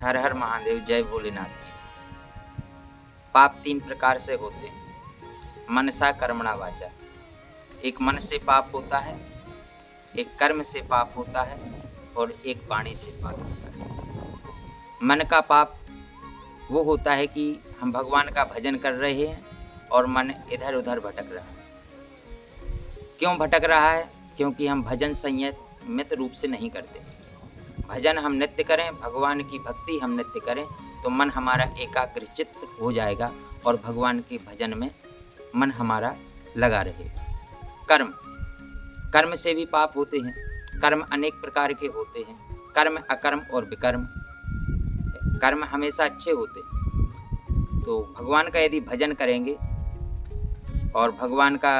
हर हर महादेव, जय भोलेनाथ की। पाप 3 प्रकार से होते हैं, मनसा कर्मणा वाचा। एक मन से पाप होता है, एक कर्म से पाप होता है और एक वाणी से पाप होता है। मन का पाप वो होता है कि हम भगवान का भजन कर रहे हैं और मन इधर उधर भटक रहा है। क्यों भटक रहा है? क्योंकि हम भजन संयमित रूप से नहीं करते। भजन हम नित्य करें, भगवान की भक्ति हम नित्य करें तो मन हमारा एकाग्र चित्त हो जाएगा और भगवान के भजन में मन हमारा लगा रहेगा। कर्म से भी पाप होते हैं। कर्म अनेक प्रकार के होते हैं, कर्म, अकर्म और विकर्म। कर्म हमेशा अच्छे होते हैं। तो भगवान का यदि भजन करेंगे और भगवान का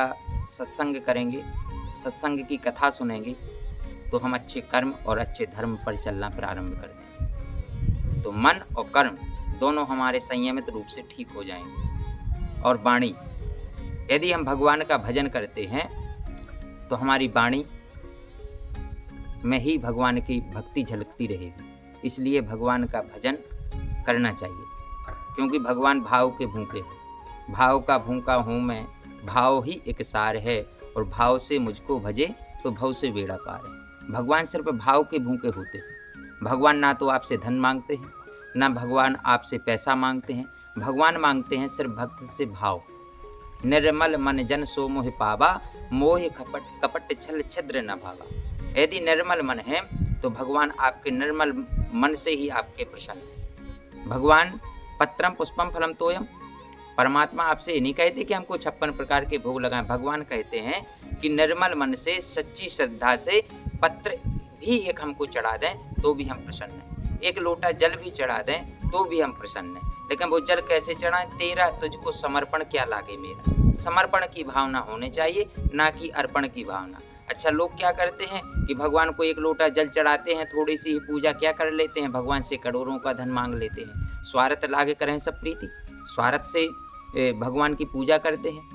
सत्संग करेंगे, सत्संग की कथा सुनेंगे तो हम अच्छे कर्म और अच्छे धर्म पर चलना प्रारंभ कर देंगे। तो मन और कर्म दोनों हमारे संयमित रूप से ठीक हो जाएंगे। और वाणी, यदि हम भगवान का भजन करते हैं तो हमारी वाणी में ही भगवान की भक्ति झलकती रहेगी। इसलिए भगवान का भजन करना चाहिए, क्योंकि भगवान भाव के भूखे हैं। भाव का भूखा हूँ मैं, भाव ही एक सार है, और भाव से मुझको भजे तो भव से बेड़ा पार है। भगवान सिर्फ भाव के भूखे होते हैं। भगवान ना तो आपसे धन मांगते हैं, ना भगवान आपसे पैसा मांगते हैं। भगवान मांगते हैं सिर्फ भक्त से भाव। निर्मल मन जन सो मोह पावा, मोह कपट छल छिद्र न भावा। यदि निर्मल मन है तो भगवान आपके निर्मल मन से ही आपके प्रसन्न है। भगवान पत्रम पुष्पम फलम तोयम। परमात्मा आपसे ये नहीं कहते कि हमको 56 प्रकार के भोग लगाएं। भगवान कहते हैं कि निर्मल मन से, सच्ची श्रद्धा से पत्र भी एक हमको चढ़ा दें तो भी हम प्रसन्न हैं। एक लोटा जल भी चढ़ा दें तो भी हम प्रसन्न हैं। लेकिन वो जल कैसे चढ़ाएं? तेरा तुझको समर्पण क्या लागे मेरा। समर्पण की भावना होनी चाहिए, ना कि अर्पण की भावना। अच्छा, लोग क्या करते हैं कि भगवान को एक लोटा जल चढ़ाते हैं, थोड़ी सी ही पूजा क्या कर लेते हैं, भगवान से करोड़ों का धन मांग लेते हैं। स्वार्थ लागे करें सब प्रीति, स्वार्थ से भगवान की पूजा करते हैं।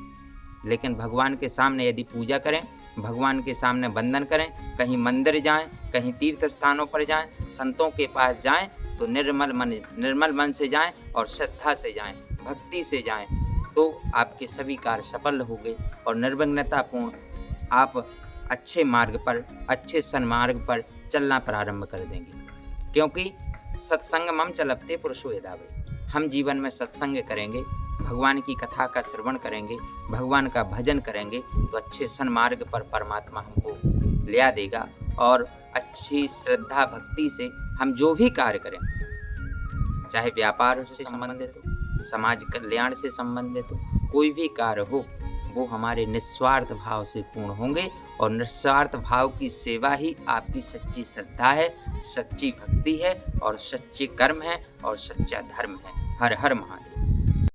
लेकिन भगवान के सामने यदि पूजा करें, भगवान के सामने वंदन करें, कहीं मंदिर जाएं, कहीं तीर्थ स्थानों पर जाएं, संतों के पास जाएं तो निर्मल मन से जाएं और श्रद्धा से जाएं, भक्ति से जाएं, तो आपके सभी कार्य सफल होंगे और निर्विघ्नतापूर्ण आप अच्छे मार्ग पर, अच्छे सन्मार्ग पर चलना प्रारंभ कर देंगे। क्योंकि सत्संग मम चलते पुरुषो यदावे। हम जीवन में सत्संग करेंगे, भगवान की कथा का श्रवण करेंगे, भगवान का भजन करेंगे तो अच्छे सन्मार्ग पर परमात्मा हमको ले देगा। और अच्छी श्रद्धा भक्ति से हम जो भी कार्य करें, चाहे व्यापार से संबंधित हो, समाज कल्याण से संबंधित हो, कोई भी कार्य हो, वो हमारे निस्वार्थ भाव से पूर्ण होंगे। और निस्वार्थ भाव की सेवा ही आपकी सच्ची श्रद्धा है, सच्ची भक्ति है और सच्चे कर्म है और सच्चा धर्म है। हर हर महादेव।